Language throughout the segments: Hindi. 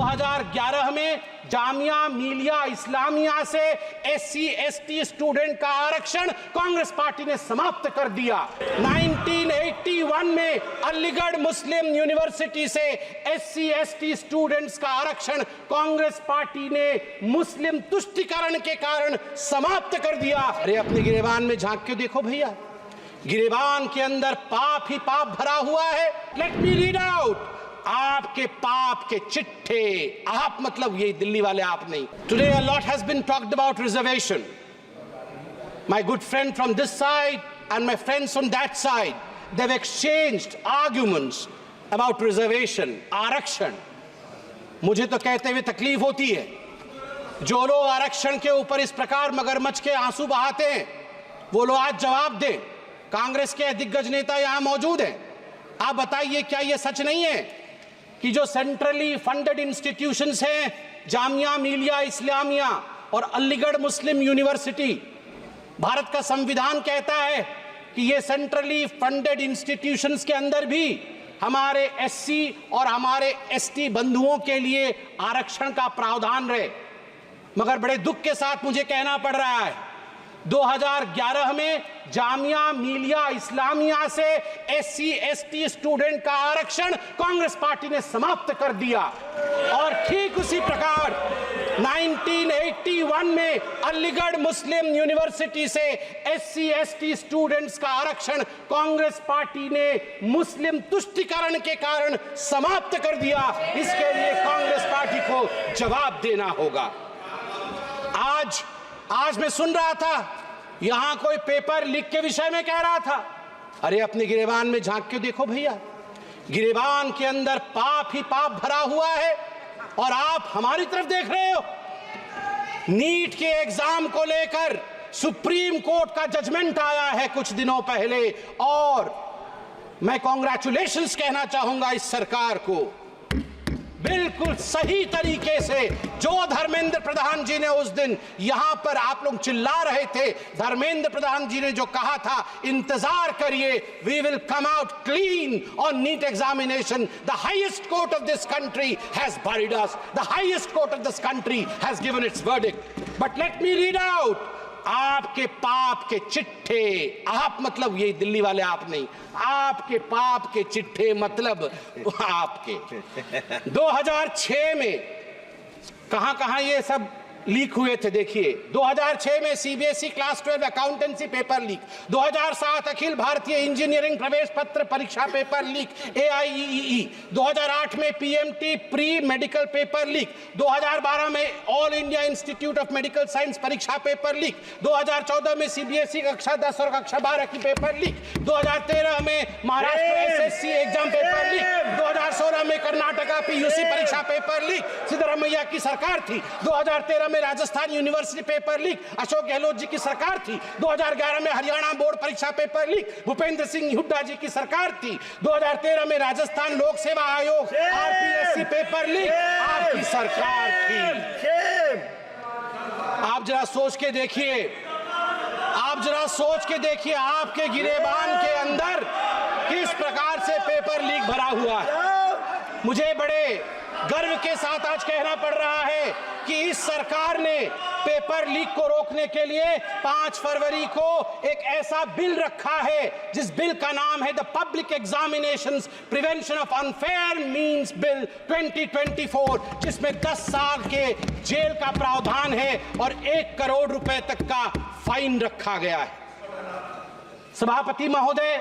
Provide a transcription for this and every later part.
2011 में जामिया मिलिया इस्लामिया से SC ST स्टूडेंट का आरक्षण कांग्रेस पार्टी ने समाप्त कर दिया। 1981 में अलीगढ़ मुस्लिम यूनिवर्सिटी से SC ST स्टूडेंट्स का आरक्षण कांग्रेस पार्टी ने मुस्लिम तुष्टीकरण के कारण समाप्त कर दिया। अरे अपने गिरेबान में झांक के देखो भैया, गिरेबान के अंदर पाप ही पाप भरा हुआ है। लेट मी रीड आउट आपके पाप के चिट्ठे। आप मतलब ये दिल्ली वाले आप नहीं। Today a lot has been talked about reservation. My good friend from this side and my friends from that side, they've exchanged arguments about reservation, आरक्षण। मुझे तो कहते हुए तकलीफ होती है, जो लोग आरक्षण के ऊपर इस प्रकार मगरमच्छ के आंसू बहाते हैं, वो लोग आज जवाब दें। कांग्रेस के दिग्गज नेता यहां मौजूद हैं, आप बताइए क्या यह सच नहीं है कि जो सेंट्रली फंडेड इंस्टीट्यूशंस हैं, जामिया मिलिया इस्लामिया और अलीगढ़ मुस्लिम यूनिवर्सिटी, भारत का संविधान कहता है कि ये सेंट्रली फंडेड इंस्टीट्यूशंस के अंदर भी हमारे SC और हमारे ST बंधुओं के लिए आरक्षण का प्रावधान रहे। मगर बड़े दुख के साथ मुझे कहना पड़ रहा है, 2011 में जामिया मिलिया इस्लामिया से SC ST स्टूडेंट का आरक्षण कांग्रेस पार्टी ने समाप्त कर दिया। और ठीक उसी प्रकार 1981 में अलीगढ़ मुस्लिम यूनिवर्सिटी से SC ST स्टूडेंट्स का आरक्षण कांग्रेस पार्टी ने मुस्लिम तुष्टीकरण के कारण समाप्त कर दिया। इसके लिए कांग्रेस पार्टी को जवाब देना होगा। आज मैं सुन रहा था, यहां कोई पेपर लीक के विषय में कह रहा था। अरे अपने गिरेबान में झांक के देखो भैया, गिरेबान के अंदर पाप ही पाप भरा हुआ है और आप हमारी तरफ देख रहे हो। नीट के एग्जाम को लेकर सुप्रीम कोर्ट का जजमेंट आया है कुछ दिनों पहले, और मैं कांग्रेचुलेशंस कहना चाहूंगा इस सरकार को। बिल्कुल सही तरीके से जो धर्मेंद्र प्रधान जी ने उस दिन यहां पर, आप लोग चिल्ला रहे थे, धर्मेंद्र प्रधान जी ने जो कहा था, इंतजार करिए, we will come out clean on NEET examination. The highest court of this country has buried us, the highest court of this country has given its verdict. But let me read out आपके पाप के चिट्ठे। आप मतलब ये दिल्ली वाले आप नहीं, आपके पाप के चिट्ठे मतलब आपके। 2006 में कहां ये सब लीक हुए थे, देखिए। 2006 में CBSE class 12 accountancy paper leak, 2007 Akhil Bharatiya engineering प्रवेश पत्र परीक्षा पेपर लीक AIEEE, 2008 में PMT pre medical paper leak, 2012 में all India institute of medical science परीक्षा पेपर लीक, 2014 में CBSE कक्षा 10 और कक्षा 12 की पेपर लीक, 2013 में Maharashtra SSC exam paper leak, 2016 में कर्नाटका PUC परीक्षा पेपर लीक, सिद्धरामैया की सरकार थी। 2013 में Rajasthan university paper leak, Ashok Gehlot ji की सरकार थी। 2011 में हरियाणा बोर्ड परीक्षा पेपर लीक, भूपेंद्र सिंह हुड्डा जी की सरकार थी। 2013 में राजस्थान लोक सेवा आयोग RPSC पेपर लीक, आपकी सरकार थी। आप जरा सोच के देखिए, आपके गिरेबान के अंदर किस प्रकार से पेपर लीक भरा हुआ है। मुझे बड़े गर्व के साथ आज कहना पड़ रहा है कि इस सरकार ने पेपर लीक को रोकने के लिए 5 फरवरी को एक ऐसा बिल रखा है, जिस बिल का नाम है the public examinations prevention of unfair means bill 2024, जिसमें 10 साल के जेल का प्रावधान है और 1 करोड़ रुपए तक का फाइन रखा गया है। सभापति महोदय,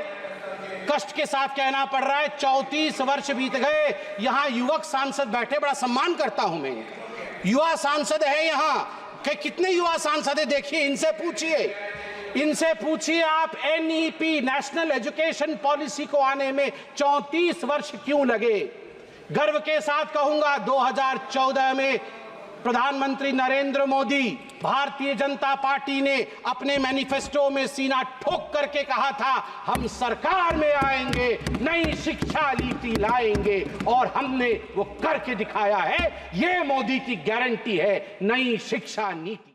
कष्ट के साथ कहना पड़ रहा है, 34 वर्ष बीत गए, यहां युवक सांसद बैठे, बड़ा सम्मान करता हूं मैं। युवा सांसद है यहां, कितने युवा सांसद है देखिए, इनसे पूछिए आप NEP नेशनल एजुकेशन पॉलिसी को आने में 34 वर्ष क्यों लगे। गर्व के साथ कहूंगा 2014 में प्रधानमंत्री नरेंद्र मोदी, भारतीय जनता पार्टी ने अपने मैनिफेस्टो में सीना ठोक करके कहा था, हम सरकार में आएंगे, नई शिक्षा नीति लाएंगे, और हमने वो करके दिखाया है। ये मोदी की गारंटी है, नई शिक्षा नीति।